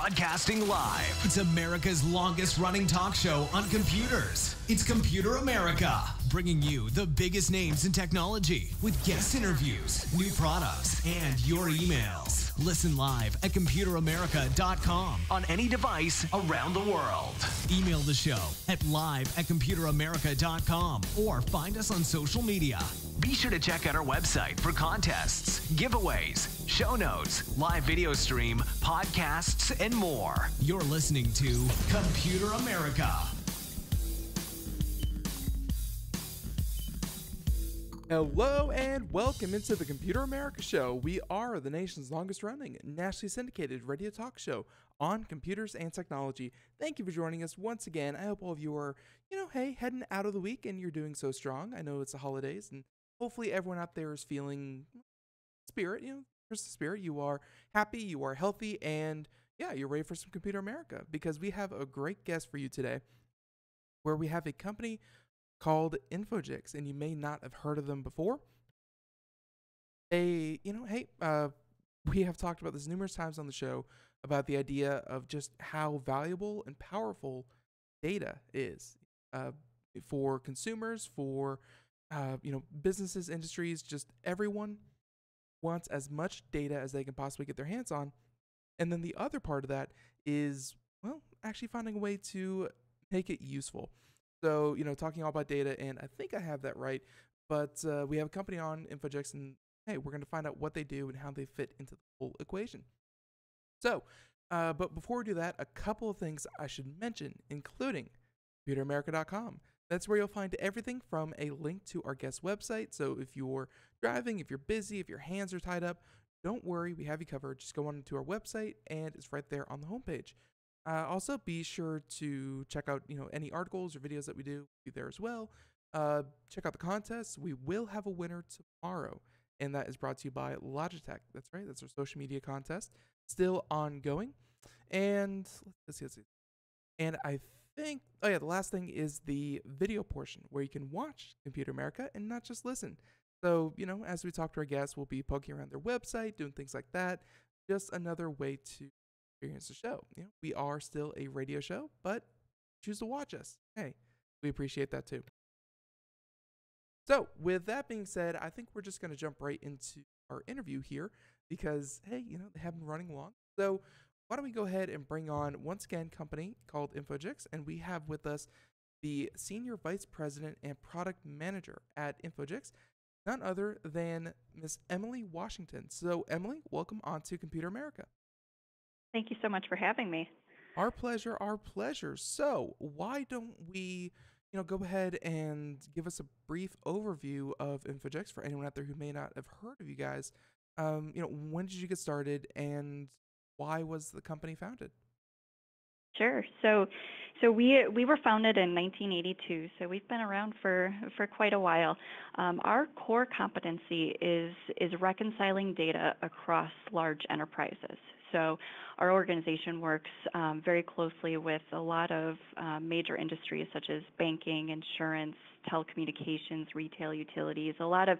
Broadcasting live. It's America's longest running talk show on computers. It's Computer America, bringing you the biggest names in technology with guest interviews, new products, and your emails. Listen live at computeramerica.com on any device around the world. Email the show at live@computeramerica.com or find us on social media. Be sure to check out our website for contests, giveaways, show notes, live video stream, podcasts, and more. You're listening to Computer America. Hello and welcome into the Computer America Show. We are the nation's longest running, nationally syndicated radio talk show on computers and technology. Thank you for joining us once again. I hope all of you are, heading out of the week and you're doing so strong. I know it's the holidays and hopefully everyone out there is feeling spirit, there's the spirit. You are happy, you are healthy, and you're ready for some Computer America because we have a great guest for you today where we have a company called Infogix, and you may not have heard of them before. We have talked about this numerous times on the show about the idea of just how valuable and powerful data is for consumers, for businesses, industries, just everyone wants as much data as they can possibly get their hands on. And then the other part of that is, actually finding a way to make it useful. So, talking all about data, and I think I have that right, but we have a company on Infogix, and hey, we're going to find out what they do and how they fit into the whole equation. So, but before we do that, a couple of things I should mention, including computeramerica.com. That's where you'll find everything from a link to our guest website. So if you're driving, if you're busy, if your hands are tied up, don't worry, we have you covered. Just go on to our website, and it's right there on the homepage. Also, be sure to check out, any articles or videos that we do there as well. Check out the contests. We will have a winner tomorrow, and that is brought to you by Logitech. That's right. That's our social media contest, still ongoing. And let's see. And I think, the last thing is the video portion where you can watch Computer America and not just listen. So, as we talk to our guests, we'll be poking around their website, doing things like that. Just another way to experience the show. We are still a radio show, but choose to watch us. Hey, we appreciate that too. So with that being said, I think we're just going to jump right into our interview here because, hey, they have been running long. So why don't we go ahead and bring on, once again, company called Infogix, and we have with us the Senior Vice President and Product Manager at Infogix, none other than Miss Emily Washington. So Emily, welcome on to Computer America. Thank you so much for having me. Our pleasure, our pleasure. So why don't we, go ahead and give us a brief overview of Infogix for anyone out there who may not have heard of you guys. When did you get started and why was the company founded? Sure. So we were founded in 1982, so we've been around for quite a while. Our core competency is reconciling data across large enterprises. So our organization works very closely with a lot of major industries such as banking, insurance, telecommunications, retail, utilities, a lot of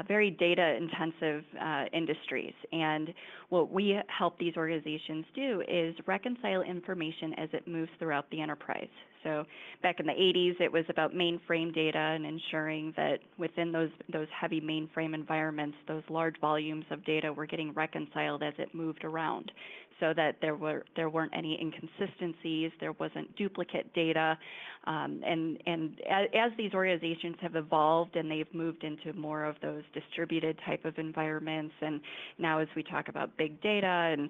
very data-intensive industries. And what we help these organizations do is reconcile information as it moves throughout the enterprise. So back in the 80s, it was about mainframe data and ensuring that within those heavy mainframe environments, those large volumes of data were getting reconciled as it moved around, so that there weren't any inconsistencies, there wasn't duplicate data, and as these organizations have evolved and they've moved into more of those distributed type of environments, and now as we talk about big data and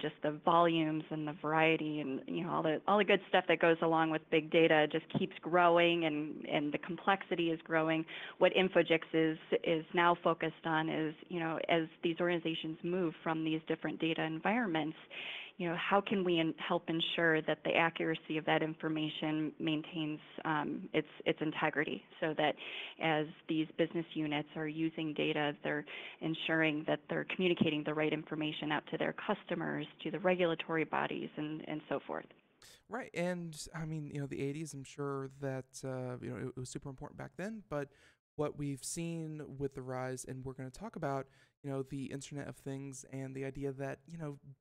just the volumes and the variety and all the good stuff that goes along with big data just keeps growing and the complexity is growing. What Infogix is now focused on is as these organizations move from these different data environments, how can we help ensure that the accuracy of that information maintains its integrity, so that as these business units are using data, they're ensuring that they're communicating the right information out to their customers, to the regulatory bodies, and so forth. Right, and I mean, the 80s, I'm sure that, it was super important back then, but what we've seen with the rise, and we're going to talk about, the Internet of Things and the idea that,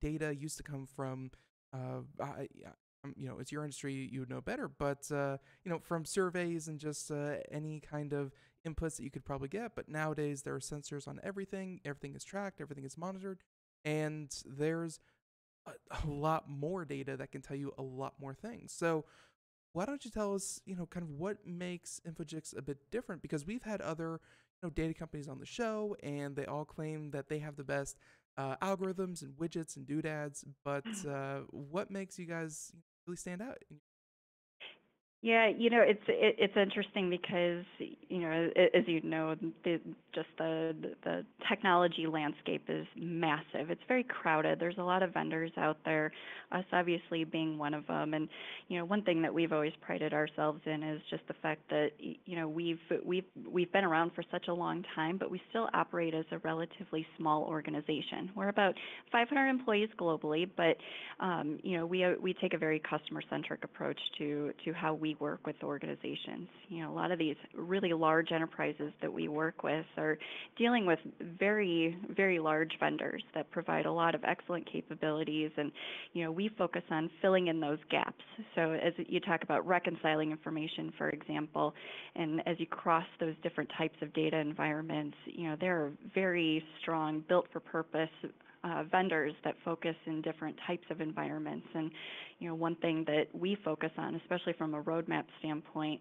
data used to come from It's your industry, you would know better, but from surveys and just any kind of inputs that you could probably get. But nowadays there are sensors on everything. Everything is tracked. Everything is monitored, and there's a lot more data that can tell you a lot more things. So why don't you tell us, kind of what makes Infogix a bit different? Because we've had other, data companies on the show, and they all claim that they have the best algorithms and widgets and doodads. But what makes you guys really stand out? Yeah, it's interesting because as you know, just the technology landscape is massive. It's very crowded. There's a lot of vendors out there, us obviously being one of them. And one thing that we've always prided ourselves in is just the fact that we've been around for such a long time, but we still operate as a relatively small organization. We're about 500 employees globally, but we take a very customer-centric approach to how we work with organizations. A lot of these really large enterprises that we work with are dealing with very, very large vendors that provide a lot of excellent capabilities, and we focus on filling in those gaps. So as you talk about reconciling information, for example, and as you cross those different types of data environments, there are very strong, built-for-purpose vendors that focus in different types of environments. And one thing that we focus on, especially from a roadmap standpoint,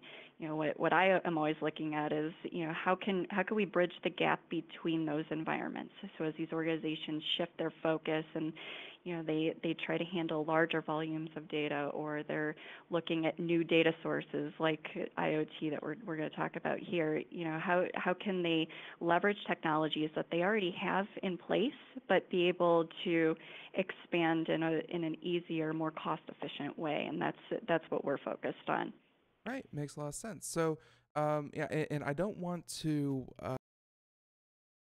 what I am always looking at is how can we bridge the gap between those environments? So as these organizations shift their focus and they try to handle larger volumes of data, or they're looking at new data sources like IoT that we're going to talk about here. How can they leverage technologies that they already have in place, but be able to expand in an easier, more cost-efficient way? And that's what we're focused on. Right, makes a lot of sense. So, and I don't want to.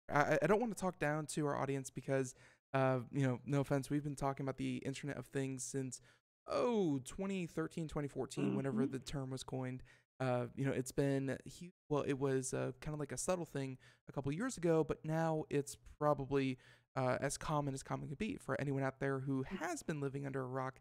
I don't want to talk down to our audience because, no offense, we've been talking about the Internet of Things since 2013, 2014, whenever the term was coined. It's been huge. Well, it was kind of like a subtle thing a couple years ago, but now it's probably as common can be. For anyone out there who has been living under a rock,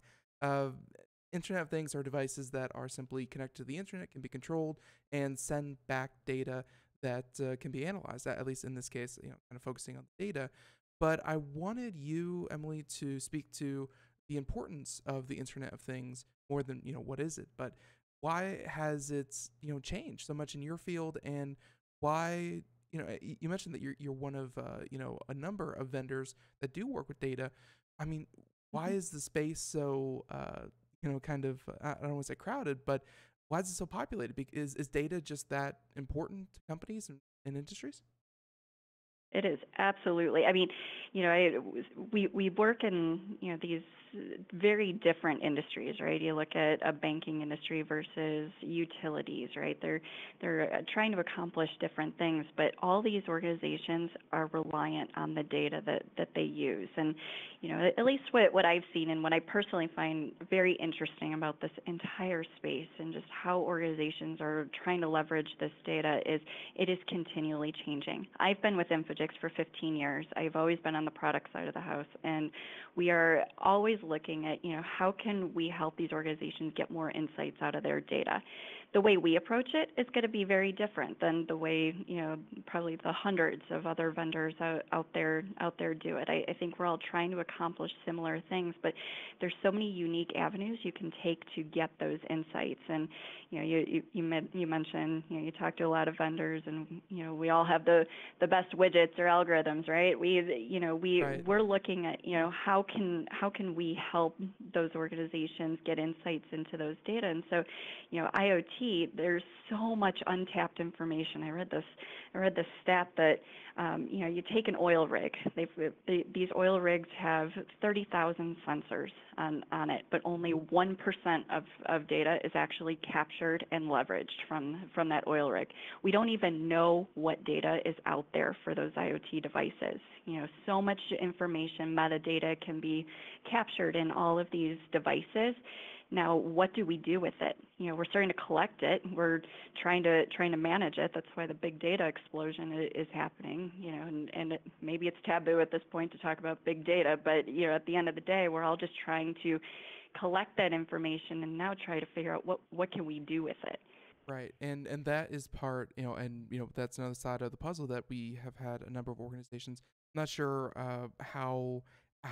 Internet of Things are devices that are simply connected to the internet, can be controlled, and send back data that can be analyzed, at least in this case, kind of focusing on the data. But I wanted you, Emily, to speak to the importance of the Internet of Things more than, what is it, but why has it, changed so much in your field, and why, you mentioned that you're one of, a number of vendors that do work with data. I mean, why is the space so, kind of, I don't want to say crowded, but why is it so populated? Is data just that important to companies and industries? It is, absolutely. I mean, we work in these very different industries, right? You look at a banking industry versus utilities, right? They're trying to accomplish different things, but all these organizations are reliant on the data that they use. And at least what I've seen and what I personally find very interesting about this entire space and just how organizations are trying to leverage this data is it is continually changing. I've been with Infogix for 15 years. I've always been on the product side of the house, and we are always looking at, how can we help these organizations get more insights out of their data? The way we approach it is going to be very different than the way, probably the hundreds of other vendors out there do it. I think we're all trying to accomplish similar things, but there's so many unique avenues you can take to get those insights. And you mentioned, you talk to a lot of vendors, and we all have the best widgets or algorithms, right? We're looking at how can we help those organizations get insights into those data. And so IoT, there's so much untapped information. I read this stat that you take an oil rig. These oil rigs have 30,000 sensors on it, but only 1% of data is actually captured and leveraged from that oil rig. We don't even know what data is out there for those IoT devices. So much information, metadata can be captured in all of these devices. Now, what do we do with it? We're starting to collect it. We're trying to manage it. That's why the big data explosion is happening. And maybe it's taboo at this point to talk about big data, but at the end of the day, we're all just trying to collect that information and now try to figure out what can we do with it. Right. And that is part, and that's another side of the puzzle that we have had a number of organizations. I'm not sure how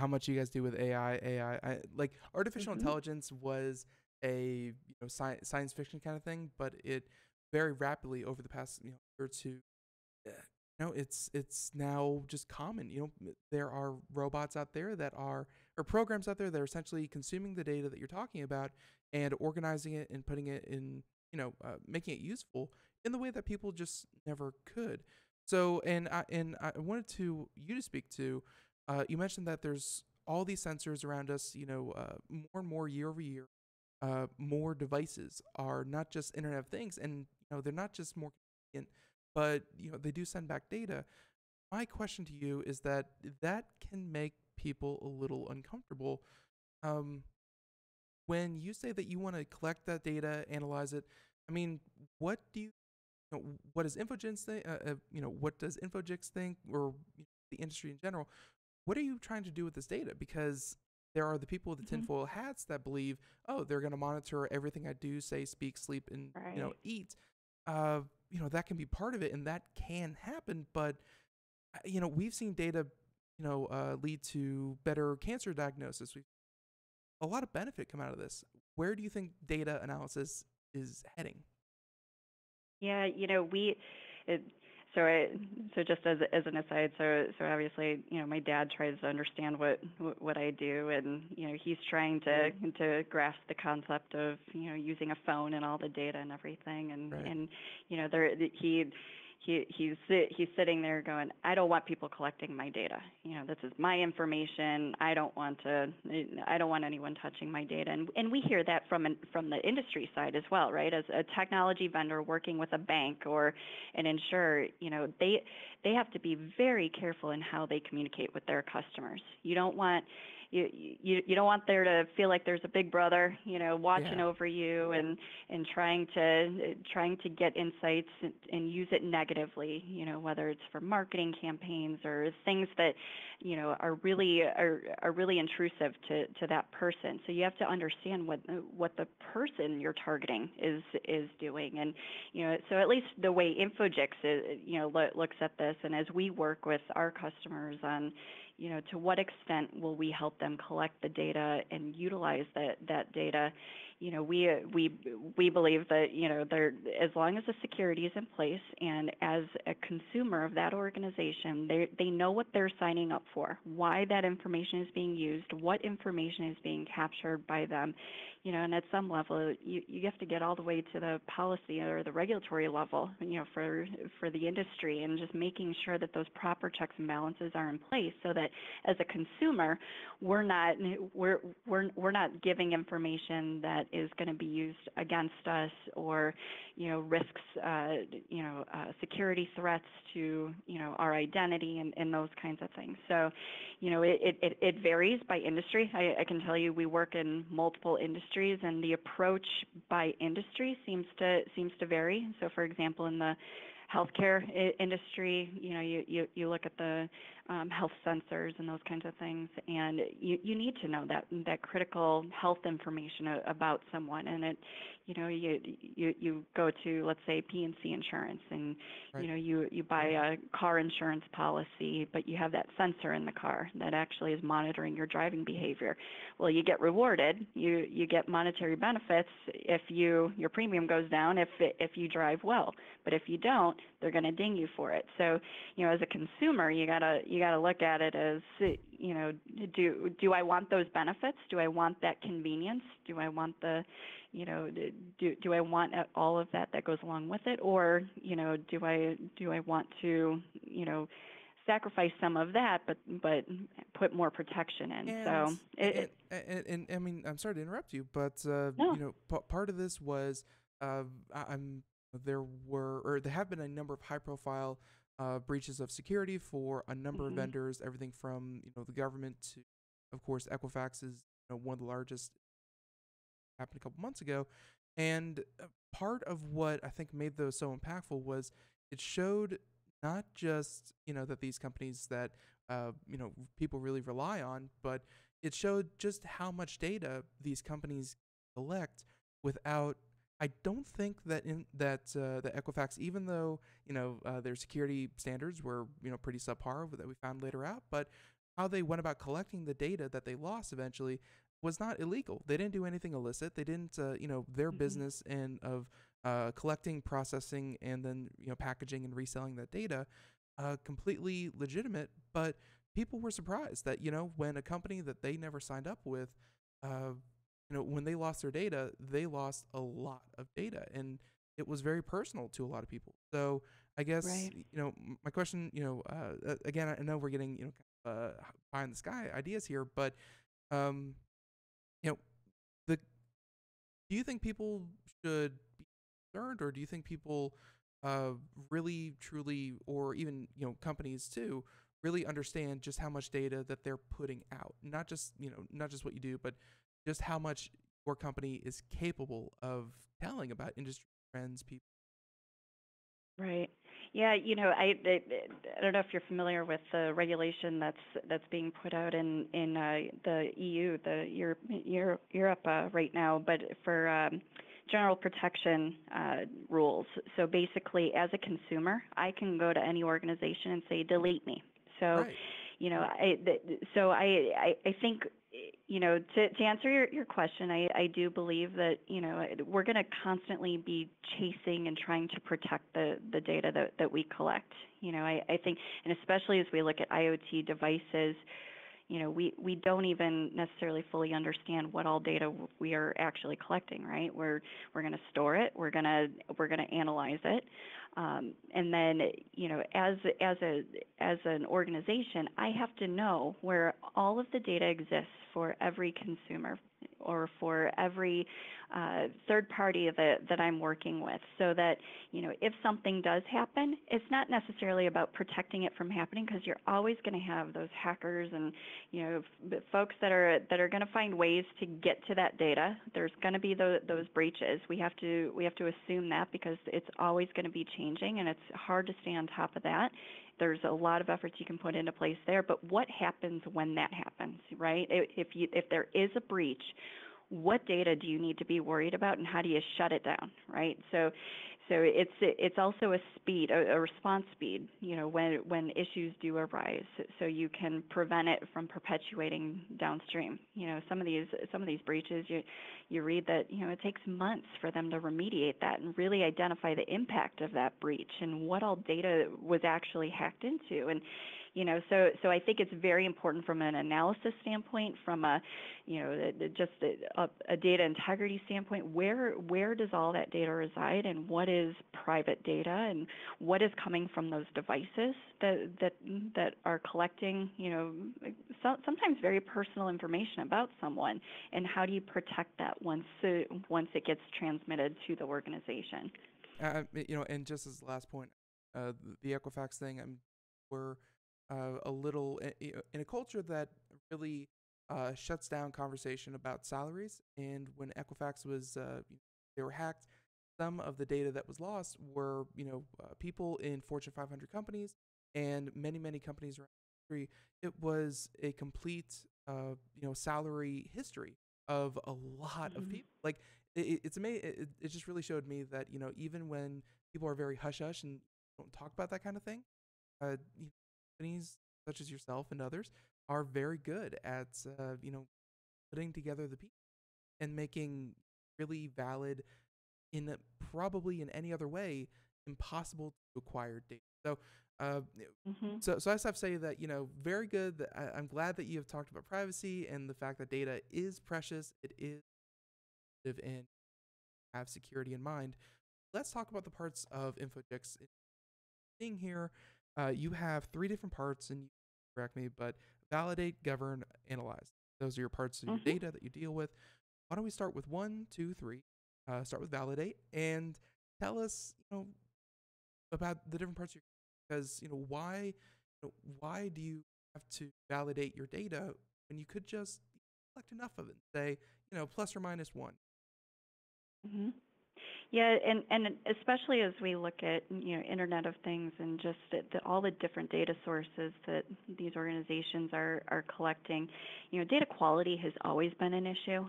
much you guys do with AI. Like artificial Hmm. intelligence was a science fiction kind of thing, but it very rapidly over the past year or two, it's now just common. There are robots out there that are, or programs out there that are essentially consuming the data that you're talking about and organizing it and putting it in, making it useful in the way that people just never could. So, and I wanted you to speak to. You mentioned that there's all these sensors around us. More and more year over year. More devices are not just Internet of Things, and they're not just more convenient, but they do send back data. My question to you is that can make people a little uncomfortable. Um, when you say that you want to collect that data, analyze it, I mean, what do what does Infogix think? What does Infogix think, or the industry in general? What are you trying to do with this data? Because there are the people with the Hmm. tinfoil hats that believe, oh, they're going to monitor everything I do, say, speak, sleep, and Right. eat. Uh, that can be part of it, and that can happen. But we've seen data, lead to better cancer diagnosis. We've a lot of benefit come out of this. Where do you think data analysis is heading? Yeah, it, so I, so just as an aside, so obviously, my dad tries to understand what I do, and he's trying to grasp the concept of using a phone and all the data and everything, Right. and there he's sitting there going, I don't want people collecting my data. This is my information. I don't want anyone touching my data. And we hear that from the industry side as well, right? As a technology vendor working with a bank or an insurer, they have to be very careful in how they communicate with their customers. You don't want there to feel like there's a big brother, watching Yeah. over you and trying to get insights and use it negatively, whether it's for marketing campaigns or things that, are really intrusive to that person. So you have to understand what the person you're targeting is doing. And, so at least the way Infogix looks at this, and as we work with our customers on, to what extent will we help them collect the data and utilize that data? We believe that as long as the security is in place, and as a consumer of that organization, they know what they're signing up for, why that information is being used, what information is being captured by them, and at some level you have to get all the way to the policy or the regulatory level, for the industry, and just making sure that those proper checks and balances are in place, so that as a consumer we're not giving information that is going to be used against us, or risks security threats to our identity and those kinds of things. So it varies by industry. I can tell you we work in multiple industries, and the approach by industry seems to vary. So for example, in the healthcare industry, you look at the health sensors and those kinds of things, and you need to know that critical health information about someone. And you go to, let's say, P&C insurance, and Right. you buy a car insurance policy, but you have that sensor in the car that actually is monitoring your driving behavior. Well, you get rewarded, you get monetary benefits if your premium goes down if you drive well, but if you don't, they're going to ding you for it. So as a consumer, you gotta look at it as, do I want those benefits? Do I want that convenience? Do I want do I want all of that goes along with it? Or, do I want to, sacrifice some of that, but put more protection in? And So and I mean, I'm sorry to interrupt you, but no. part of this was I'm there have been a number of high-profile breaches of security for a number of Hmm. vendors, everything from the government to, of course, Equifax is one of the largest. Happened a couple months ago, and part of what I think made those so impactful was it showed not just that these companies that people really rely on, but it showed just how much data these companies collect without. I don't think that the Equifax, even though their security standards were pretty subpar that we found later out, but how they went about collecting the data that they lost eventually was not illegal. They didn't do anything illicit. They didn't their Hmm. business and of collecting, processing, and then packaging and reselling that data, completely legitimate. But people were surprised that when a company that they never signed up with, uh, when they lost their data, they lost a lot of data, and it was very personal to a lot of people. So I guess Right. my question, again, I know we're getting pie in the sky ideas here, but um, you know, the do you think people should be concerned, or do you think people uh, really, truly, or even companies too, really understand just how much data that they're putting out? Not just what you do, but just how much your company is capable of telling about industry trends, people. Right. Yeah, I don't know if you're familiar with the regulation that's being put out in the EU, Europe right now, but for general protection rules. So basically, as a consumer, I can go to any organization and say, delete me. So, Right. I think to answer your question, I do believe that we're going to constantly be chasing and trying to protect the data that we collect. I think, and especially as we look at IoT devices, we don't even necessarily fully understand what all data we are actually collecting, right? We're going to store it, we're going to analyze it, and then as an organization, I have to know where all of the data exists for every consumer or for every third party that I'm working with, so that if something does happen, it's not necessarily about protecting it from happening, because you're always going to have those hackers and folks that are going to find ways to get to that data. There's going to be those breaches. We have to assume that, because it's always going to be changing, and it's hard to stay on top of that. There's a lot of efforts you can put into place there, but what happens when that happens, right? If there is a breach, what data do you need to be worried about, and how do you shut it down, right? So it's also a response speed, when issues do arise, so you can prevent it from perpetuating downstream. Some of these breaches, you read that it takes months for them to remediate that and really identify the impact of that breach and what all data was actually hacked into. And so I think it's very important from an analysis standpoint, from just a data integrity standpoint. Where does all that data reside, and what is private data, and what is coming from those devices that are collecting sometimes very personal information about someone, and how do you protect that once it gets transmitted to the organization? And just as the last point, the Equifax thing, we're a little in a culture that really shuts down conversation about salaries. And when Equifax was, they were hacked, some of the data that was lost were, people in Fortune 500 companies and many, many companies around the country. It was a complete, salary history of a lot of Hmm. people. Like, it's amazing. It just really showed me that, even when people are very hush hush and don't talk about that kind of thing, uh, companies such as yourself and others are very good at putting together the people and making really valid, in probably in any other way impossible to acquire data. So uh, Hmm. so I just have to say that very good. I'm glad that you have talked about privacy and the fact that data is precious. It is and have security in mind. Let's talk about the parts of Infogix. Seeing here, you have three different parts, and you correct me, but validate, govern, analyze. Those are your parts of your Hmm. data that you deal with. Why don't we start with one, two, three? Start with validate and tell us, about the different parts of your, because why do you have to validate your data when you could just collect enough of it and say, plus or minus one? Hmm. Yeah, and especially as we look at, Internet of Things and just all the different data sources that these organizations are collecting, data quality has always been an issue,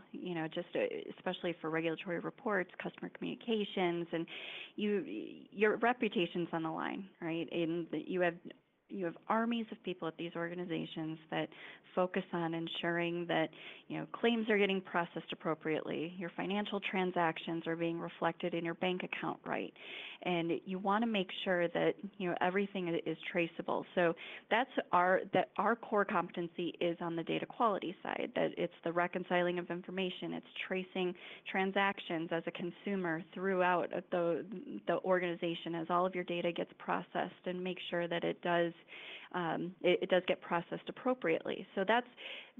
just especially for regulatory reports, customer communications, and your reputation's on the line, right? And you have armies of people at these organizations that focus on ensuring that claims are getting processed appropriately, your financial transactions are being reflected in your bank account right, and you want to make sure that everything is traceable. So our core competency is on the data quality side. That it's the reconciling of information, it's tracing transactions as a consumer throughout the organization as all of your data gets processed, and make sure that it does get processed appropriately. So that's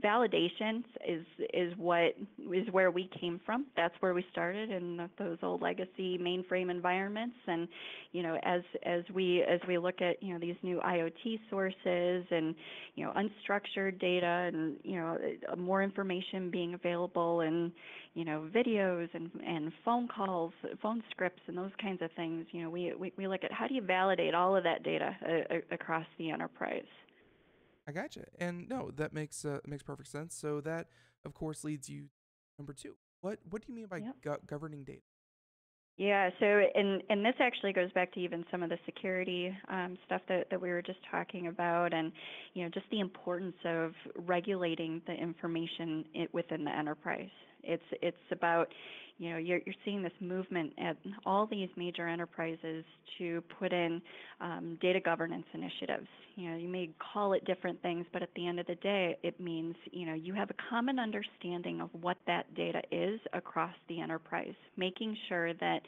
validation is where we came from. That's where we started in those old legacy mainframe environments. And as we look at these new IoT sources and unstructured data and more information being available and videos and phone calls, phone scripts, and those kinds of things, we look at how do you validate all of that data across the enterprise. I gotcha. And no, that makes perfect sense. So that, of course, leads you to number two. What do you mean by Yep. governing data? Yeah, so and this actually goes back to even some of the security stuff that we were just talking about, and just the importance of regulating the information within the enterprise. It's about you're seeing this movement at all these major enterprises to put in data governance initiatives. You may call it different things, but at the end of the day, it means you have a common understanding of what that data is across the enterprise, making sure that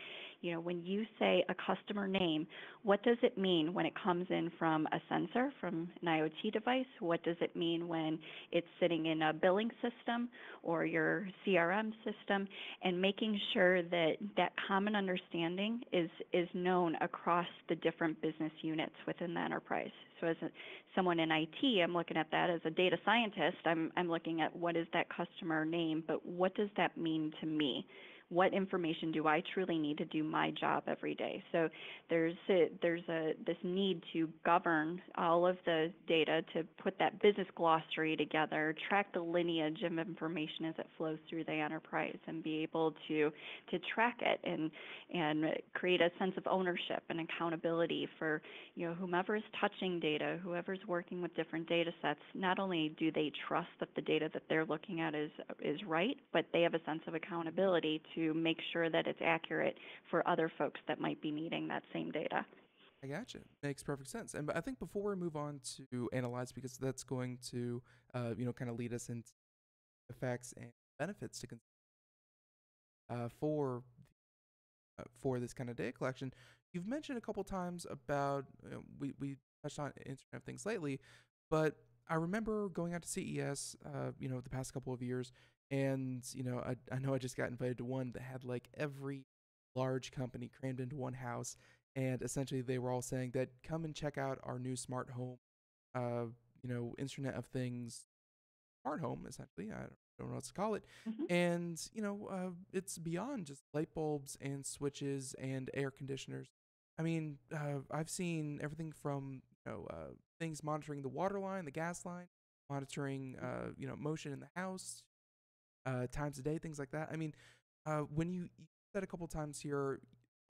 when you say a customer name, what does it mean when it comes in from a sensor, from an IoT device? What does it mean when it's sitting in a billing system or your CRM system? And making sure that that common understanding is known across the different business units within the enterprise. So as someone in IT, I'm looking at that. As a data scientist, I'm looking at what is that customer name, but what does that mean to me? What information do I truly need to do my job every day? So there's this need to govern all of the data, to put that business glossary together, track the lineage of information as it flows through the enterprise, and be able to track it and create a sense of ownership and accountability for whomever is touching data, whoever's working with different data sets. Not only do they trust that the data that they're looking at is right, but they have a sense of accountability to make sure that it's accurate for other folks that might be needing that same data. I gotcha. Makes perfect sense. And I think before we move on to analyze, because that's going to kind of lead us into effects and benefits to for this kind of data collection. You've mentioned a couple times about we touched on Internet of Things lately, but I remember going out to CES, the past couple of years, and I know I just got invited to one that had like every large company crammed into one house, and essentially they were all saying that come and check out our new smart home, uh, Internet of Things smart home, essentially. I don't know what else to call it. Hmm. And, it's beyond just light bulbs and switches and air conditioners. I mean, I've seen everything from, things monitoring the water line, the gas line, monitoring, motion in the house, times a day, things like that. I mean, when you said a couple times here,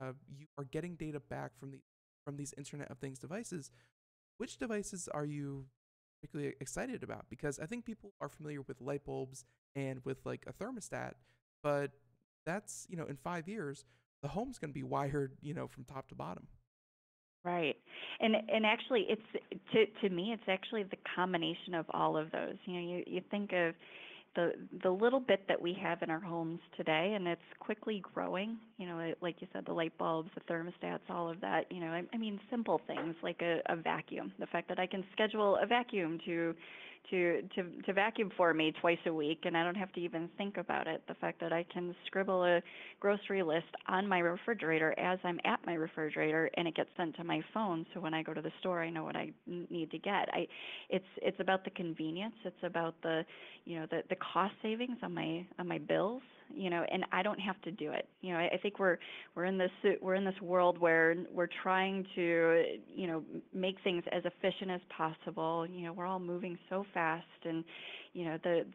you are getting data back from these Internet of Things devices. Which devices are you particularly excited about? Because I think people are familiar with light bulbs and with like a thermostat, but that's, in 5 years, the home's going to be wired, from top to bottom. Right. And actually to me it's actually the combination of all of those. You think of the little bit that we have in our homes today, and it's quickly growing. Like you said, the light bulbs, the thermostats, all of that. I mean, simple things like a vacuum. The fact that I can schedule a vacuum to vacuum for me twice a week, and I don't have to even think about it. The fact that I can scribble a grocery list on my refrigerator as I'm at my refrigerator, and it gets sent to my phone. So when I go to the store, I know what I need to get. It's about the convenience. It's about the cost savings on my bills. and I don't have to do it. I think we're in this world where we're trying to, make things as efficient as possible. We're all moving so fast, and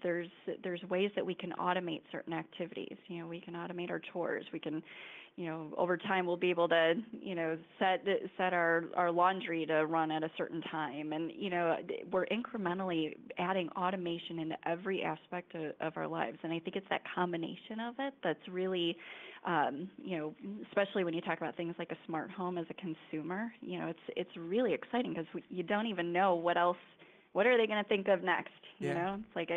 there's ways that we can automate certain activities. We can automate our chores. We can, over time we'll be able to, set our laundry to run at a certain time. And, we're incrementally adding automation into every aspect of our lives. And I think it's that combination of it that's really, especially when you talk about things like a smart home as a consumer, it's really exciting because you don't even know what are they going to think of next? It's like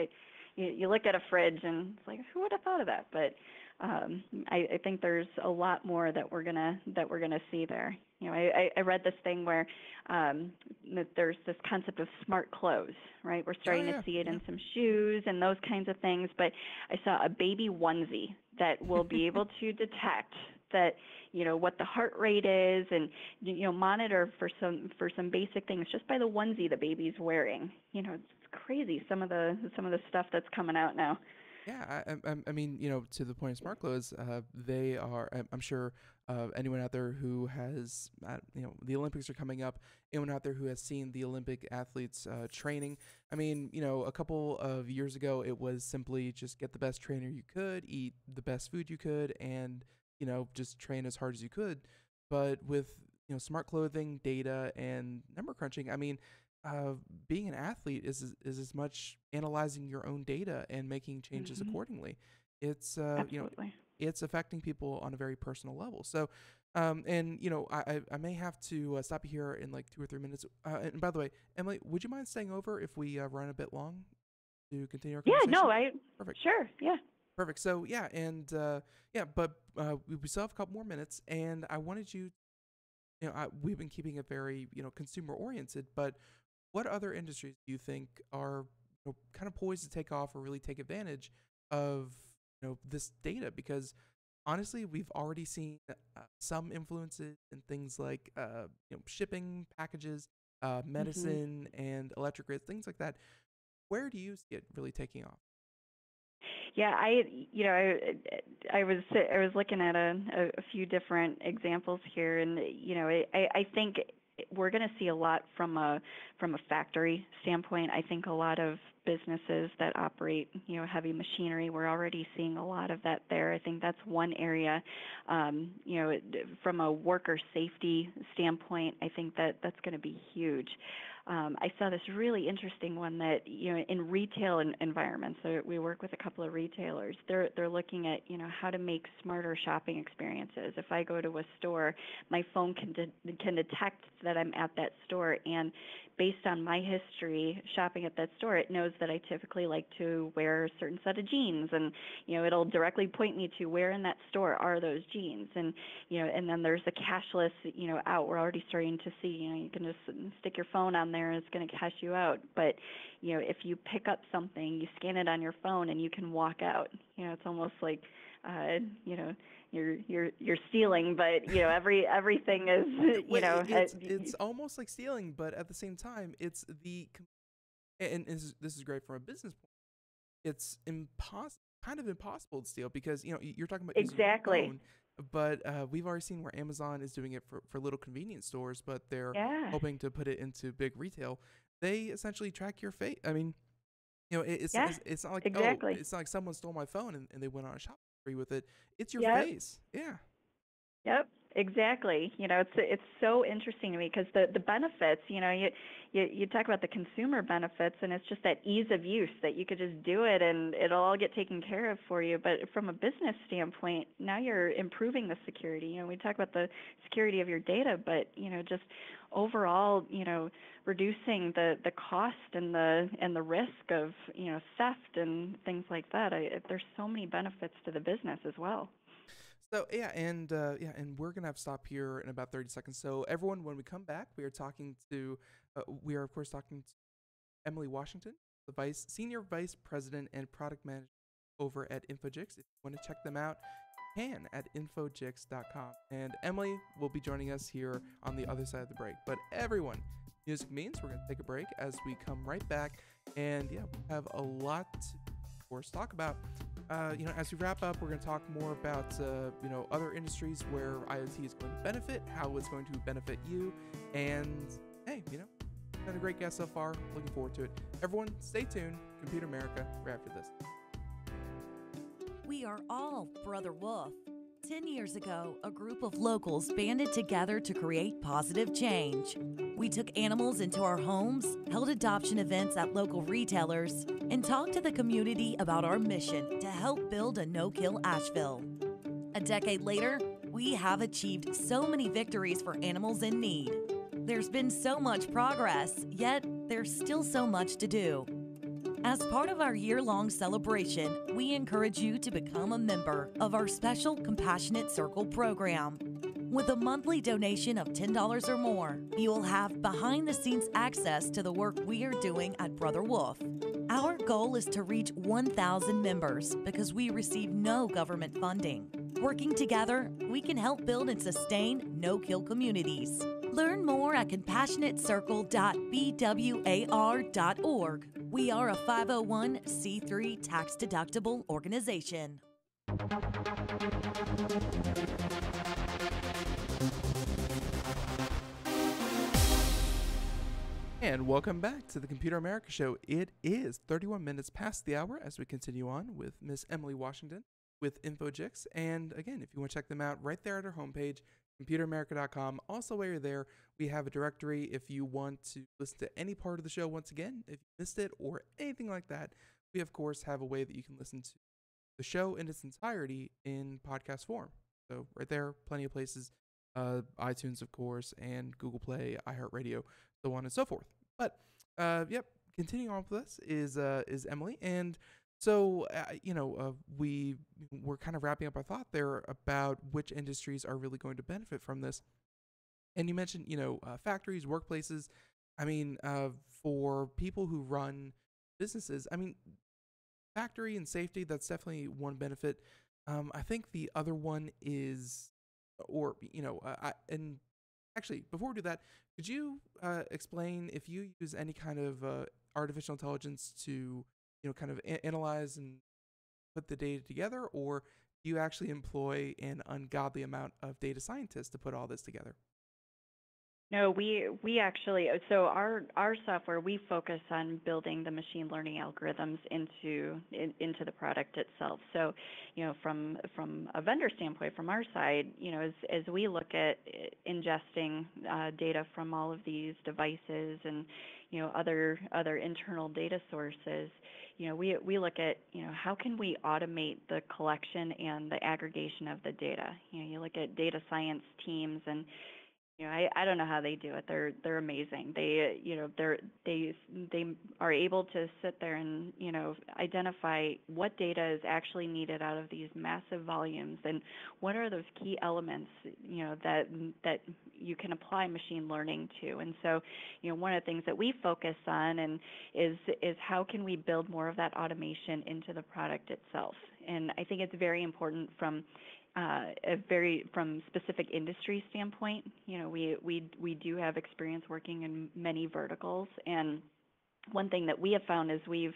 you look at a fridge and it's like, who would have thought of that? But I think there's a lot more that we're gonna see there. I read this thing where that there's this concept of smart clothes, right? We're starting to see it in some shoes and those kinds of things. But I saw a baby onesie that will be able to detect that what the heart rate is, and monitor for some basic things just by the onesie the baby's wearing. It's crazy some of the stuff that's coming out now. Yeah, I mean, to the point of smart clothes, they are. I'm sure anyone out there who has, the Olympics are coming up. Anyone out there who has seen the Olympic athletes training. I mean, a couple of years ago, it was simply just get the best trainer you could, eat the best food you could, and just train as hard as you could. But with smart clothing, data, and number crunching, I mean. Being an athlete is as much analyzing your own data and making changes accordingly. It's it's affecting people on a very personal level. So, and I may have to stop you here in like 2 or 3 minutes. And by the way, Emily, would you mind staying over if we run a bit long to continue our conversation? Yeah, no, Perfect. Sure, yeah. Perfect. So yeah, and but we still have a couple more minutes, and I wanted you. We've been keeping it very consumer oriented, but what other industries do you think are kind of poised to take off or really take advantage of this data? Because honestly, we've already seen some influences in things like shipping packages, medicine, and electric grids, things like that. Where do you see it really taking off? Yeah, I was looking at a few different examples here, and I think we're going to see a lot from a factory standpoint. I think a lot of businesses that operate heavy machinery, we're already seeing a lot of that there. I think that's one area. From a worker safety standpoint, I think that's going to be huge. I saw this really interesting one that in retail environments. So we work with a couple of retailers. They're looking at how to make smarter shopping experiences. If I go to a store, my phone can detect that I'm at that store, and based on my history shopping at that store, it knows that I typically like to wear a certain set of jeans, and it'll directly point me to where in that store are those jeans. And and then there's the cashless out. We're already starting to see you can just stick your phone on there and it's going to cash you out. But if you pick up something, you scan it on your phone and you can walk out. It's almost like you're stealing, but everything is it's almost like stealing, but at the same time, it's and this is great from a business point. It's kind of impossible to steal because you're talking about exactly. Using your phone, but we've already seen where Amazon is doing it for little convenience stores, but they're hoping to put it into big retail. They essentially track your face. I mean, it's not like it's not like someone stole my phone and they went on a shopping spree with it. It's your face. Yeah. Yep, exactly. It's so interesting to me because the benefits, you talk about the consumer benefits, and it's just that ease of use that you could just do it and it'll all get taken care of for you. But from a business standpoint, now you're improving the security. We talk about the security of your data, but just overall, reducing the cost and the risk of theft and things like that. There's so many benefits to the business as well. So and we're gonna have to stop here in about 30 seconds. So everyone, when we come back, we are of course talking to Emily Washington, the Senior Vice President and Product Manager over at Infogix. If you want to check them out, you can at infogix.com. And Emily will be joining us here on the other side of the break. But everyone, music means we're gonna take a break as we come right back. And we have a lot to, of course, talk about. as we wrap up, we're going to talk more about, other industries where IoT is going to benefit, how it's going to benefit you, and hey, been a great guest so far. Looking forward to it. Everyone, stay tuned. Computer America, right after this. We are all Brother Wolf. 10 years ago, a group of locals banded together to create positive change. We took animals into our homes, held adoption events at local retailers, and talked to the community about our mission to help build a no-kill Asheville. A decade later, we have achieved so many victories for animals in need. There's been so much progress, yet there's still so much to do. As part of our year-long celebration, we encourage you to become a member of our special Compassionate Circle program. With a monthly donation of $10 or more, you will have behind-the-scenes access to the work we are doing at Brother Wolf. Our goal is to reach 1,000 members because we receive no government funding. Working together, we can help build and sustain no-kill communities. Learn more at compassionatecircle.bwar.org. We are a 501c3 tax-deductible organization. And welcome back to the Computer America Show. It is 31 minutes past the hour as we continue on with Miss Emily Washington with Infogix. And again, if you want to check them out right there at our homepage, computeramerica.com. Also, while you're there, we have a directory if you want to listen to any part of the show. Once again, if you missed it or anything like that, we of course have a way that you can listen to the show in its entirety in podcast form. So right there, plenty of places, iTunes, of course, and Google Play, iHeartRadio, so on and so forth. But continuing on with this is Emily, and so we were kind of wrapping up our thought there about which industries are really going to benefit from this. And you mentioned factories, workplaces. I mean, for people who run businesses, I mean, factory and safety, that's definitely one benefit. I think the other one is, and actually, before we do that, could you explain if you use any kind of artificial intelligence to, kind of analyze and put the data together, or do you actually employ an ungodly amount of data scientists to put all this together? No, we actually, so our software, we focus on building the machine learning algorithms into the product itself. So, from a vendor standpoint, from our side, as we look at ingesting data from all of these devices and other internal data sources, we look at how can we automate the collection and the aggregation of the data. You look at data science teams, and I don't know how they do it. They're amazing. They are able to sit there and identify what data is actually needed out of these massive volumes, and what are those key elements that you can apply machine learning to. And so one of the things that we focus on is how can we build more of that automation into the product itself. And I think it's very important from specific industry standpoint. We do have experience working in many verticals, and one thing that we have found as we've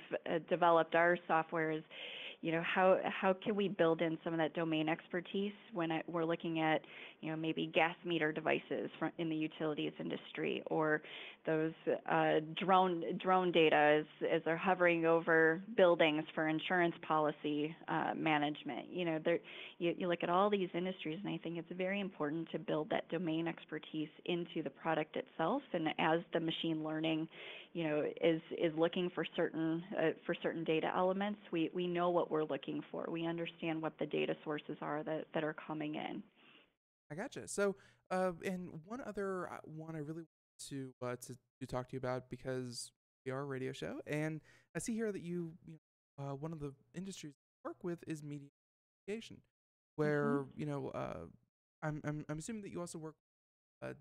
developed our software is, how can we build in some of that domain expertise when we're looking at, maybe gas meter devices in the utilities industry, or those drone data as they're hovering over buildings for insurance policy management. You look at all these industries, and I think it's very important to build that domain expertise into the product itself. And as the machine learning, is looking for certain data elements, we know what we're looking for. We understand what the data sources are that are coming in. I gotcha. So, and one other one I really want to talk to you about, because we are a radio show, and I see here that you one of the industries you work with is media communication, where I'm assuming that you also work with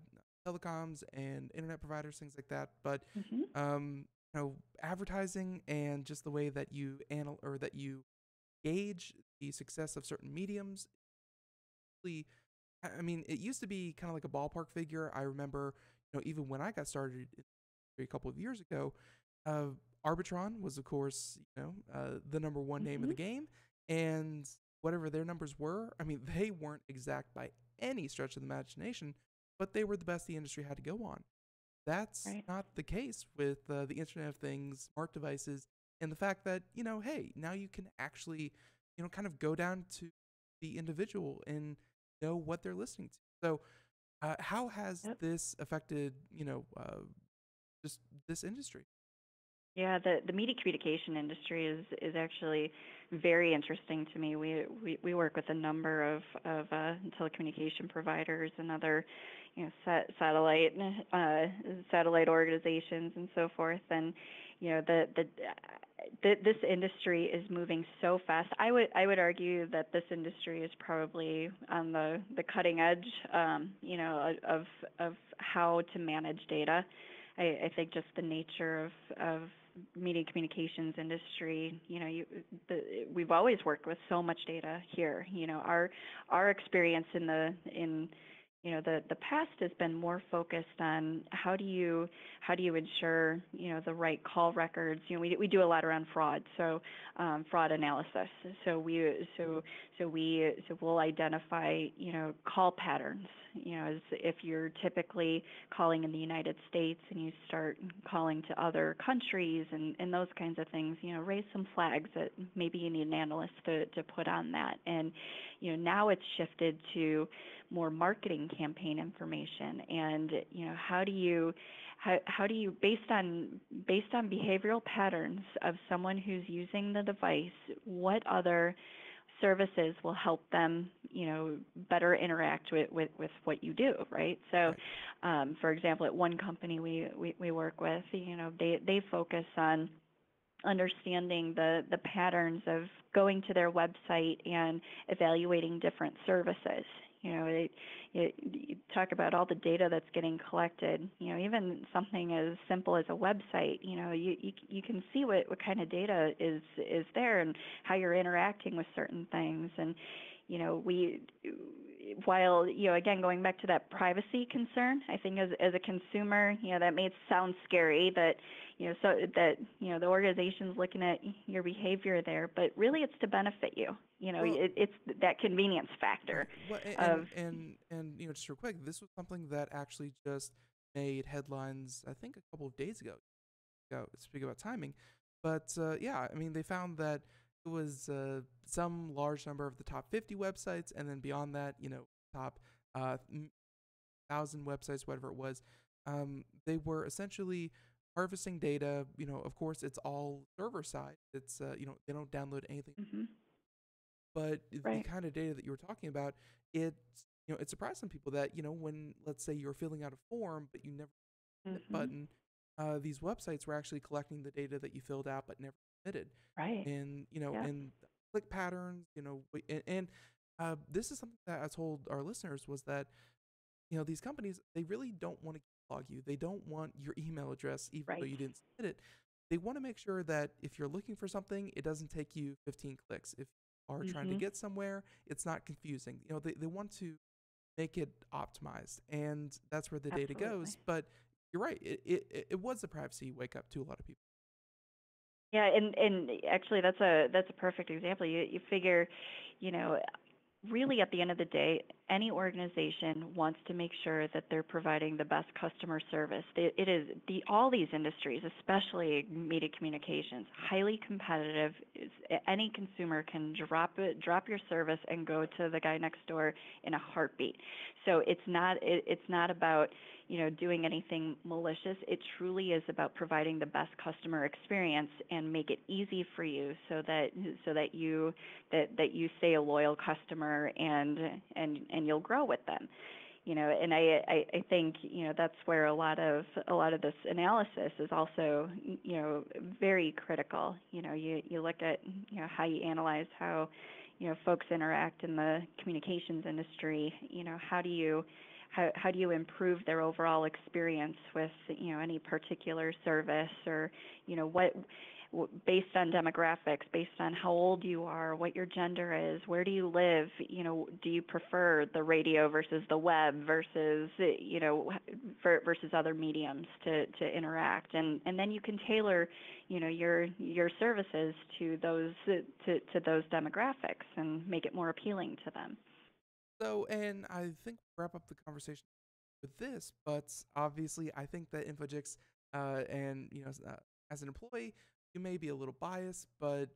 telecoms and internet providers, things like that. But advertising and just the way that you that you gauge the success of certain mediums. I mean, it used to be kind of like a ballpark figure. I remember, even when I got started a couple of years ago, Arbitron was, of course, the number one name of the game. And whatever their numbers were, I mean, they weren't exact by any stretch of the imagination, but they were the best the industry had to go on. That's Right. not the case with the Internet of Things, smart devices, and the fact that, hey, now you can actually, kind of go down to the individual and know what they're listening to. So, how has Yep. this affected, just this industry? Yeah, the media communication industry is actually very interesting to me. We work with a number of telecommunication providers and other, satellite organizations and so forth. And this industry is moving so fast. I would argue that this industry is probably on the cutting edge, of how to manage data. I think just the nature of media communications industry, we've always worked with so much data here. Our experience in the past has been more focused on how do you ensure the right call records. We do a lot around fraud, so fraud analysis. We'll identify call patterns. As if you're typically calling in the United States and you start calling to other countries and those kinds of things, raise some flags that maybe you need an analyst to put on that. And now it's shifted to more marketing campaign information, and how do you based on behavioral patterns of someone who's using the device, what other services will help them better interact with what you do, right? So for example, at one company we work with, they focus on understanding the patterns of going to their website and evaluating different services. You talk about all the data that's getting collected. Even something as simple as a website. You can see what kind of data is there and how you're interacting with certain things. And while again, going back to that privacy concern, I think as a consumer, that may sound scary that the organization's looking at your behavior there, but really it's to benefit you. Well, It's that convenience factor Well, of and just real quick, this was something that actually just made headlines, I think, a couple of days ago. Speak about timing, but yeah, I mean, they found that it was some large number of the top 50 websites, and then beyond that, top 1,000 websites, whatever it was. They were essentially harvesting data. Of course, it's all server side. It's they don't download anything, mhm, but the right. kind of data that you were talking about, it it surprised some people that when, let's say, you're filling out a form but you never hit the Mhm, button, these websites were actually collecting the data that you filled out but never submitted, right. and Yep. and click patterns, and this is something that I told our listeners was that these companies, they really don't want to log you. They don't want your email address, even though Right. you didn't submit it. They want to make sure that if you're looking for something, it doesn't take you 15 clicks. If you are trying to Mhm. get somewhere, it's not confusing. They want to make it optimized, and that's where the data Absolutely. goes. But you're right. It was a privacy wake up to a lot of people. Yeah, and actually that's a perfect example. You figure, you know, really at the end of the day, any organization wants to make sure that they're providing the best customer service. It is all these industries, especially media communications, highly competitive. Any consumer can drop your service and go to the guy next door in a heartbeat. So it's not about doing anything malicious. It truly is about providing the best customer experience and make it easy for you so that you stay a loyal customer and you'll grow with them. And I think that's where a lot of this analysis is also very critical. You look at how you analyze how folks interact in the communications industry. How do you improve their overall experience with any particular service, or what based on demographics, based on how old you are, what your gender is, where do you live, do you prefer the radio versus the web versus, versus other mediums to interact, and then you can tailor, your services to those demographics and make it more appealing to them. So, and I think we'll wrap up the conversation with this, but obviously, I think that Infogix, and as an employee, you may be a little biased, but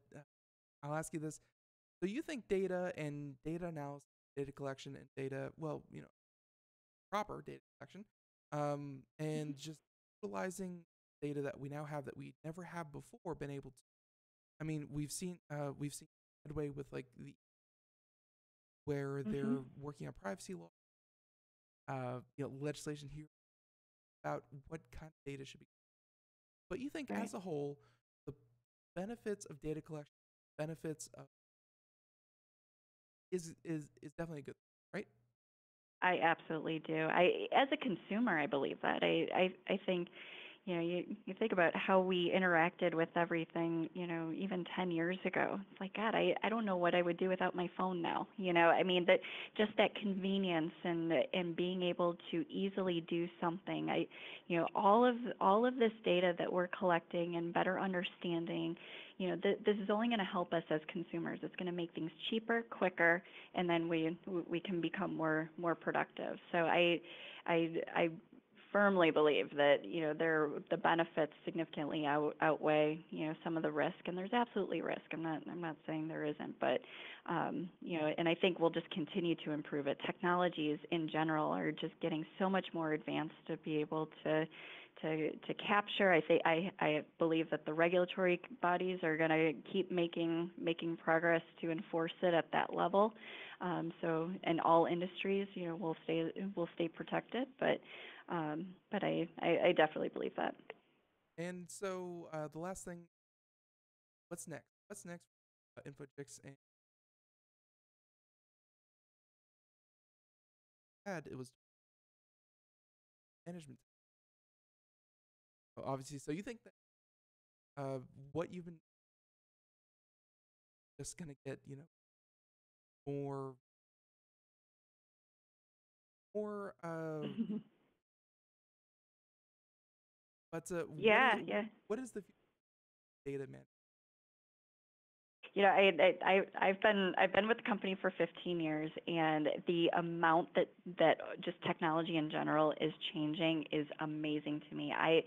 I'll ask you this: so you think data and data analysis, data collection, and data, well, proper data collection, and just utilizing data that we now have that we never have before been able to. I mean, we've seen headway with like the where Hmm. they're working on privacy law, legislation here about what kind of data should be. But you think, Right. as a whole, the benefits of data collection, benefits of is definitely a good thing, right? I absolutely do. As a consumer, I believe that. I think, you think about how we interacted with everything, even 10 years ago. It's like, God, I don't know what I would do without my phone now. I mean, that just that convenience and being able to easily do something. All of this data that we're collecting and better understanding, this is only going to help us as consumers. It's going to make things cheaper, quicker, and then we can become more productive. So I firmly believe that the benefits significantly outweigh some of the risk, and there's absolutely risk. I'm not saying there isn't, but and I think we'll just continue to improve it. Technologies in general are just getting so much more advanced to be able to capture. I believe that the regulatory bodies are going to keep making progress to enforce it at that level. So in all industries, will stay protected, but I definitely believe that. And so the last thing, what's next? What's next for Infogix and it was management. Obviously, so you think that what you've been just gonna get, more more but Yeah, yeah. what is the data man? I've been with the company for 15 years, and the amount that just technology in general is changing is amazing to me. I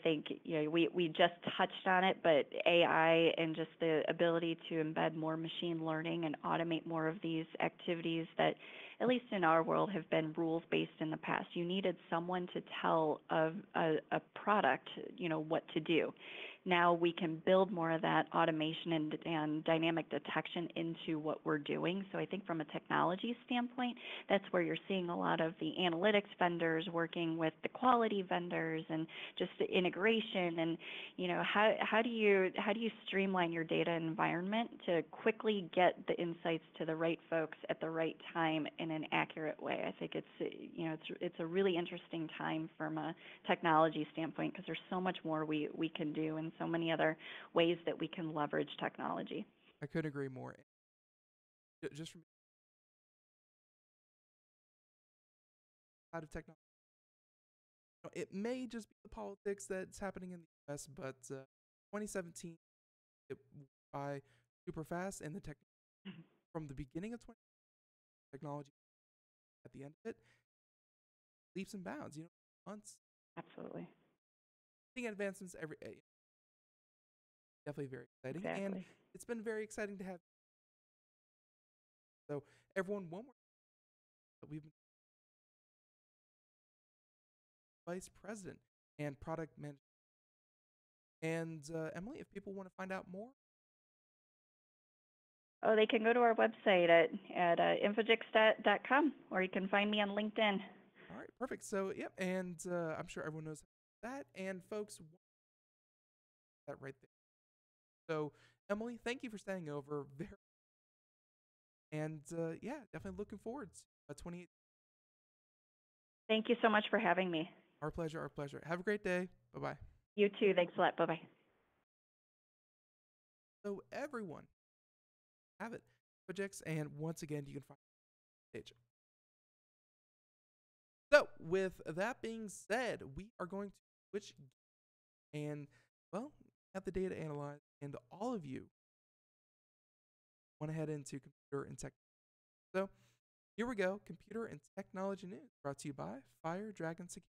think we just touched on it, but AI and just the ability to embed more machine learning and automate more of these activities that, at least in our world, have been rules based in the past. You needed someone to tell a product, what to do. Now we can build more of that automation and dynamic detection into what we're doing. So I think from a technology standpoint, that's where you're seeing a lot of the analytics vendors working with the quality vendors and just the integration and how do you streamline your data environment to quickly get the insights to the right folks at the right time in an accurate way. I think it's a really interesting time from a technology standpoint because there's so much more we can do and so many other ways that we can leverage technology. I couldn't agree more. Just from out of technology, it may just be the politics that's happening in the U.S., but 2017 it went by super fast, and the tech from the beginning of 20 technology at the end of it leaps and bounds. Months Absolutely. seeing advancements every definitely very exciting, and Exactly. it's been very exciting to have. So everyone, one more we've been vice president and product manager. And Emily, if people want to find out more, Oh, they can go to our website at infogix.com, or you can find me on LinkedIn. all right, perfect. So yep, and I'm sure everyone knows that. And folks, that right there. So Emily, thank you for staying over. And yeah, definitely looking forward to 28. Thank you so much for having me. Our pleasure. Our pleasure. Have a great day. Bye bye. You too. Thanks a lot. Bye bye. so everyone have it. Infogix, and once again, you can find the page. So, with that being said, we are going to switch and, well, have the data analyzed, and all of you want to head into computer and tech. So, here we go, computer and technology news, brought to you by Fire Dragon Security.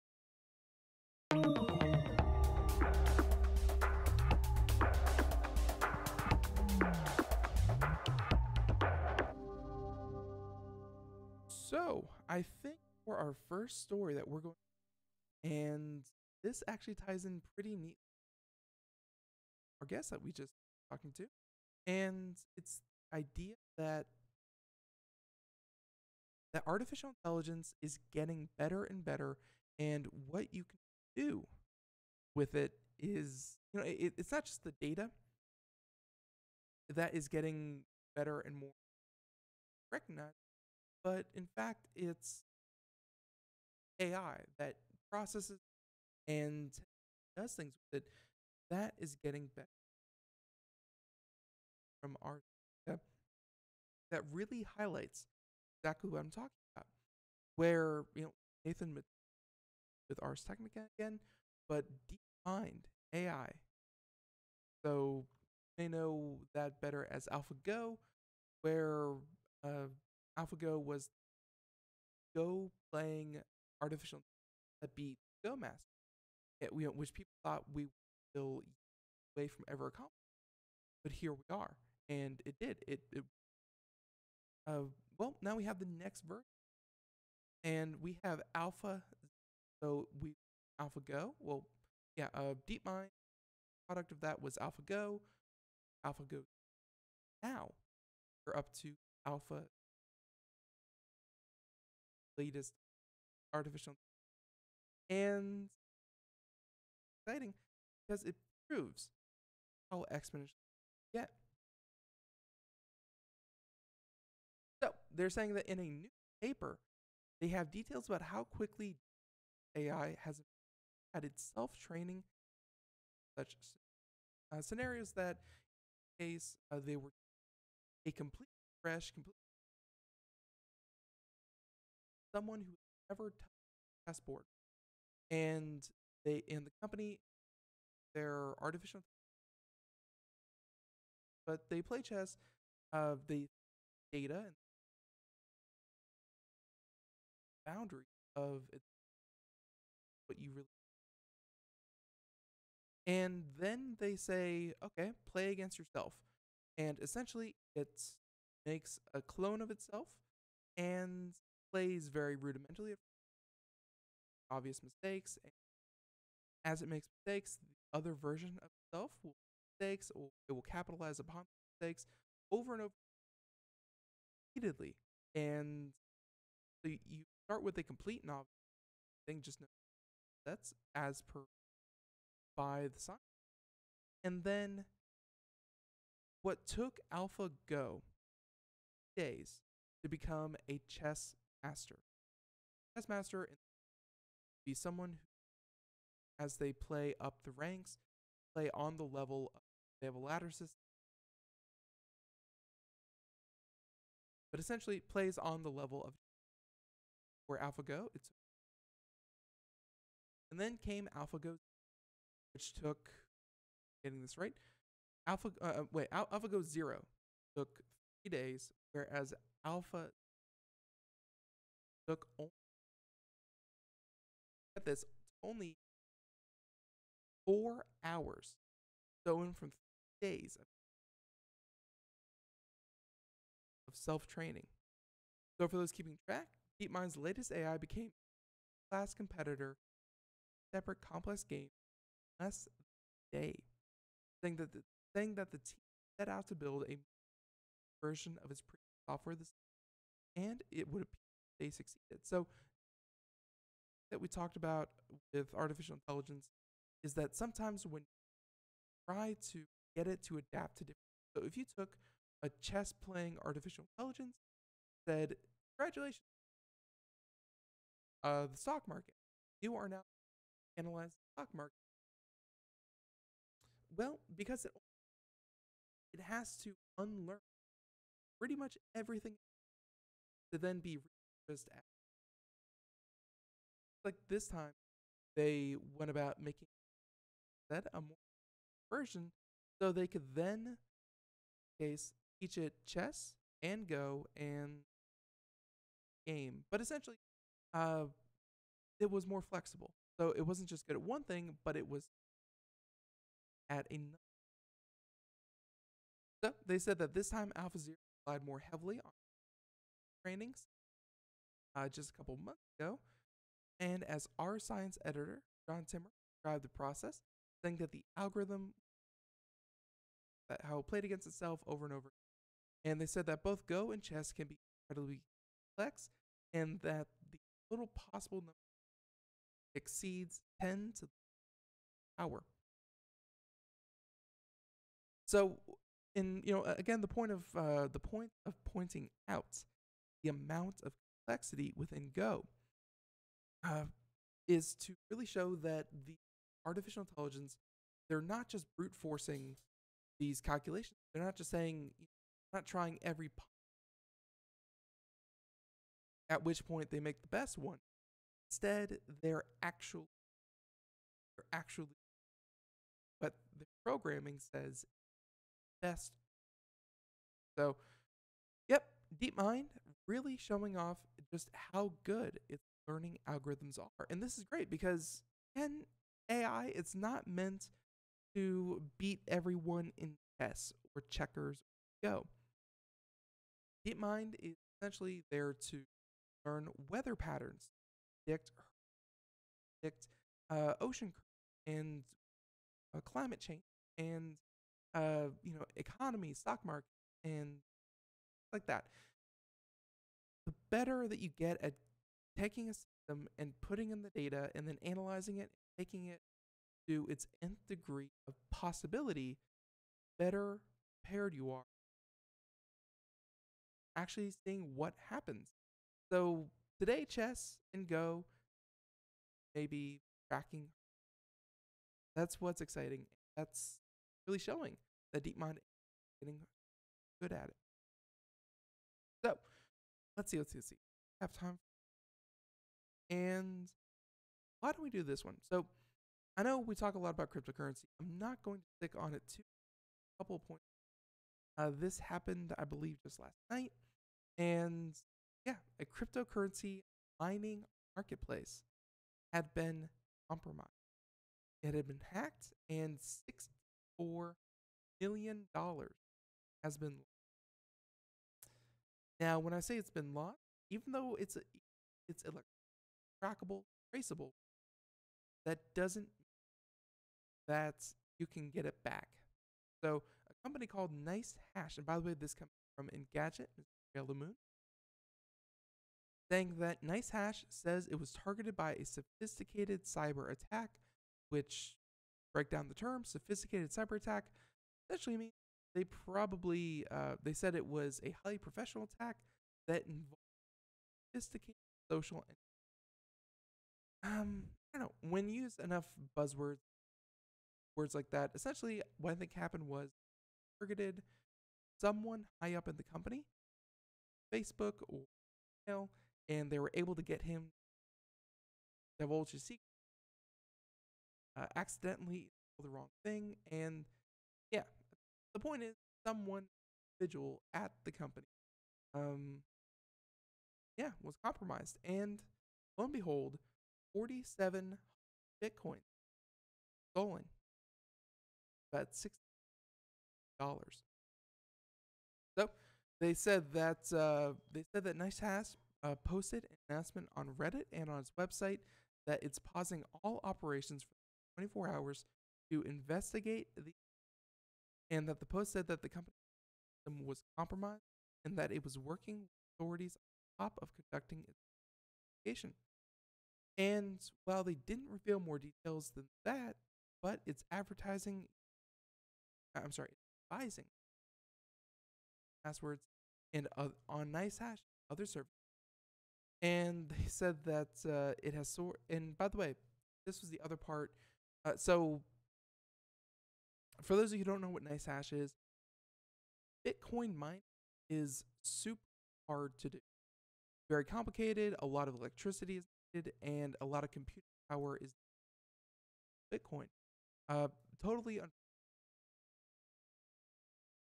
So, I think for our first story that we're going, and this actually ties in pretty neat. Our guest that we just talking to, and it's the idea that artificial intelligence is getting better and better, and what you can do with it is, it's not just the data that is getting better and more recognized, but in fact, it's AI that processes and does things with it that is getting better from our data that really highlights exactly what I'm talking about. Where, Nathan with Ars Technica again, but DeepMind AI. So they know that better as AlphaGo, where AlphaGo was Go playing artificial that beat Go Master, which people thought we will away from ever accomplishing. But here we are, and it did. Well, now we have the next version, and we have Alpha. So AlphaGo. Well, yeah. DeepMind product of that was AlphaGo. AlphaGo. Now we're up to Alpha, latest artificial, and exciting because it proves how exponential you get. So they're saying that in a new paper, they have details about how quickly AI has had its self-training, such scenarios that, in case they were a complete fresh, someone who never touched a chessboard, and they in the company, they're artificial, but they play chess. The data and boundary of it, what you really, and then they say, okay, play against yourself, and essentially it makes a clone of itself and plays very rudimentarily, obvious mistakes. And as it makes mistakes, the other version of itself will make mistakes, or it will capitalize upon mistakes over and over repeatedly. And so you start with a complete novice thing, just know that's as per by the science. And then what took AlphaGo days to become a chess master. Chess master be someone who, as they play up the ranks, play on the level of, they have a ladder system, but essentially plays on the level of where AlphaGo. And then came AlphaGo, which took, getting this right, AlphaGo 0 took 3 days, whereas Alpha took only 4 hours, going from 3 days of self-training. So for those keeping track, DeepMind's latest AI became a class competitor, separate complex game, less than a day, saying that the team set out to build a version of its previous software, and it would appear they succeeded. So that we talked about with artificial intelligence is that sometimes when you try to get it to adapt to different, so if you took a chess playing artificial intelligence, said, congratulations, the stock market, you are now analyzing the stock market. Well, because it it has to unlearn pretty much everything to then be repurposed as. Like this time, they went about making that a more version so they could then case teach it chess and Go and game. But essentially, uh, it was more flexible. So it wasn't just good at one thing, but it was at another. So they said that this time AlphaZero relied more heavily on trainings just a couple months ago. And as our science editor, John Timmer, described the process, saying that the algorithm that how it played against itself over and over. And they said that both Go and chess can be incredibly complex, and that the total possible number exceeds 10 to the power. So, again, the point of pointing out the amount of complexity within Go is to really show that the artificial intelligence, they're not just brute forcing these calculations. They're not just saying, not trying every at which point they make the best one. Instead, they're actually what the programming says best. So, yep, DeepMind really showing off just how good its learning algorithms are. And this is great because, again, AI, it's not meant to beat everyone in chess or checkers or Go. DeepMind is essentially there to learn weather patterns, predict ocean currents and climate change and economy, stock market, and like that. The better that you get at taking a system and putting in the data and then analyzing it, taking it to its nth degree of possibility, better prepared you are actually seeing what happens. So today, chess and Go may be tracking. That's what's exciting. That's really showing that DeepMind is getting good at it. So let's see. Have time. And why don't we do this one? So I know we talk a lot about cryptocurrency. I'm not going to stick on it too. A couple of points. This happened, I believe, just last night. And yeah, a cryptocurrency mining marketplace had been compromised. It had been hacked, and $64 million has been lost. Now, when I say it's been lost, even though it's trackable, traceable, that doesn't mean that you can get it back. So, a company called Nice Hash, and by the way, this comes from Engadget, Mr. Moon, saying that Nice Hash says it was targeted by a sophisticated cyber attack, which, break down the term, sophisticated cyber attack, essentially means they said it was a highly professional attack that involved sophisticated social and I don't know, when you use enough words like that, essentially what I think happened was targeted someone high up in the company, Facebook or email, and they were able to get him to divulge his secret, accidentally the wrong thing, and yeah, the point is someone individual at the company was compromised, and lo and behold, 47 Bitcoin stolen, about $60. So they said that Nice Hash posted an announcement on Reddit and on its website that it's pausing all operations for 24 hours to investigate and that the post said that the company was compromised and that it was working with authorities on top of conducting its investigation. And while they didn't reveal more details than that, but it's advising passwords and on NiceHash, other services. And they said that it has and by the way, this was the other part. So for those of you who don't know what NiceHash is, Bitcoin mining is super hard to do. Very complicated, a lot of electricity is needed, and a lot of computing power is Bitcoin. Totally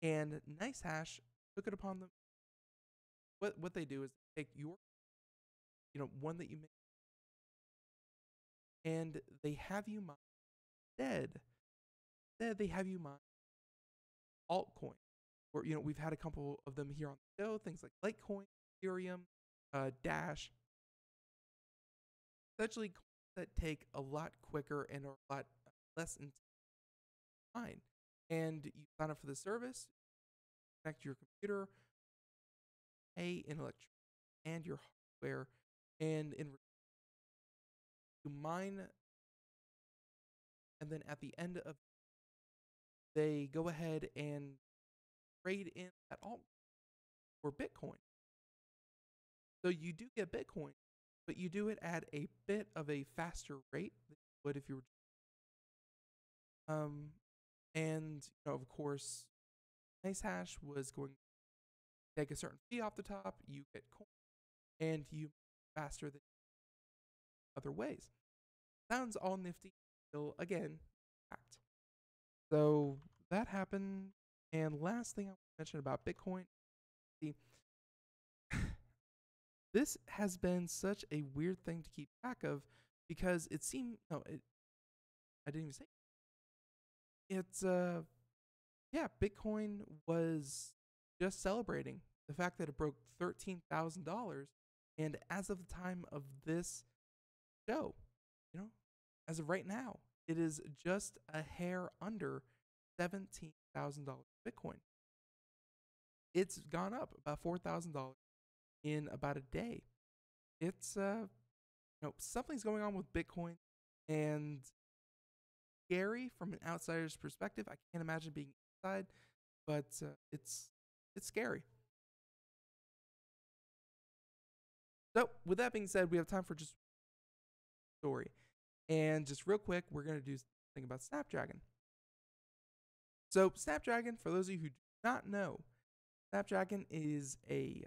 and NiceHash took it upon them. What they do is take your, one that you make, and they have you mine instead they have you mine altcoin. Or we've had a couple of them here on the show, things like Litecoin, Ethereum, Dash. Essentially, coins that take a lot quicker and are a lot less in time. And you sign up for the service, connect your computer, pay in electricity and your hardware, and you mine, and then at the end of they go ahead and trade in that alt for Bitcoin. So you do get Bitcoin, but you do it at a bit of a faster rate than you would if you were. And of course, NiceHash was going to take a certain fee off the top. You get coin, and you faster than other ways. Sounds all nifty, still again, fact. So that happened. And last thing I want to mention about Bitcoin, this has been such a weird thing to keep track of because it seemed I didn't even say it's Bitcoin was just celebrating the fact that it broke $13,000, and as of the time of this show, as of right now, it is just a hair under $17,000 Bitcoin. It's gone up about $4,000 in about a day. It's something's going on with Bitcoin, and scary from an outsider's perspective. I can't imagine being inside, but it's scary. So with that being said, we have time for just story, and just real quick, we're going to do something about Snapdragon. So Snapdragon, for those of you who do not know, Snapdragon is they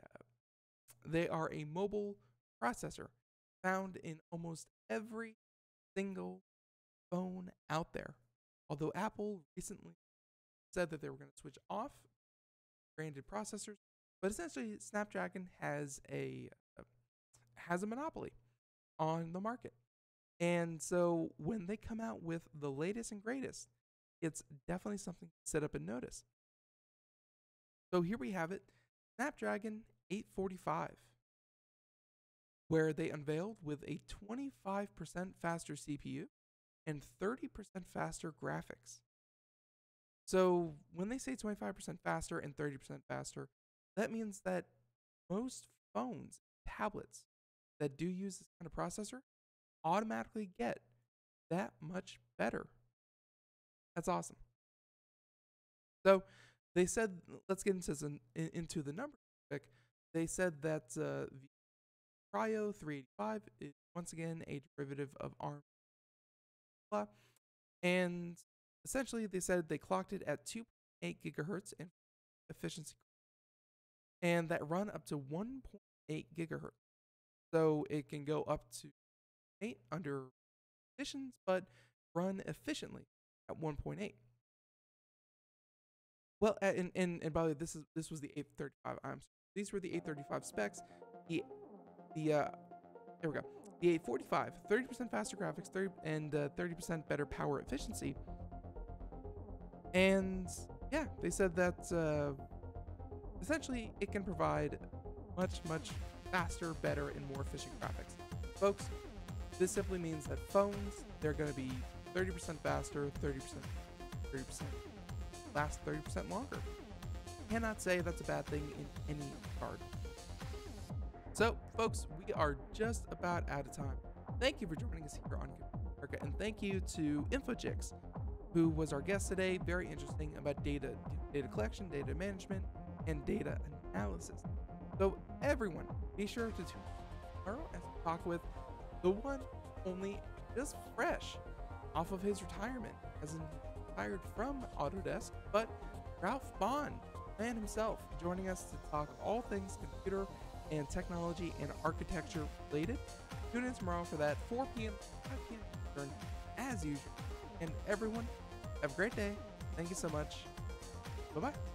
are a mobile processor found in almost every single phone out there. Although Apple recently said that they were going to switch off branded processors, but essentially Snapdragon has a monopoly on the market. And so when they come out with the latest and greatest, it's definitely something to sit up and notice. So here we have it, Snapdragon 845, where they unveiled with a 25% faster CPU and 30% faster graphics. So when they say 25% faster and 30% faster, that means that most phones, tablets that do use this kind of processor automatically get that much better. That's awesome. So they said, let's get into the numbers quick. They said that the Cryo 385 is once again a derivative of ARM. And essentially they said they clocked it at 2.8 gigahertz in efficiency, and that run up to 1.8 gigahertz. So it can go up to 8 under conditions, but run efficiently at 1.8. Well, and by the way, this was the 835. These were the 835 specs. Here we go. The 845, 30% faster graphics, 30% better power efficiency. And yeah, they said that essentially it can provide much faster, better, and more efficient graphics. Folks, this simply means that phones, they're going to be 30% faster, 30% last 30% longer. Cannot say that's a bad thing in any regard. So, folks, we are just about out of time. Thank you for joining us here on America, and thank you to Infogix, who was our guest today. Very interesting about data collection, data management, and data analysis. So, everyone, be sure to tune in tomorrow as we talk with the one, only, just fresh off of his retirement, as in retired from Autodesk, but Ralph Bond, man himself, joining us to talk all things computer and technology and architecture related. Tune in tomorrow for that 4 p.m. 5 p.m. Eastern, as usual. And everyone, have a great day. Thank you so much. Bye-bye.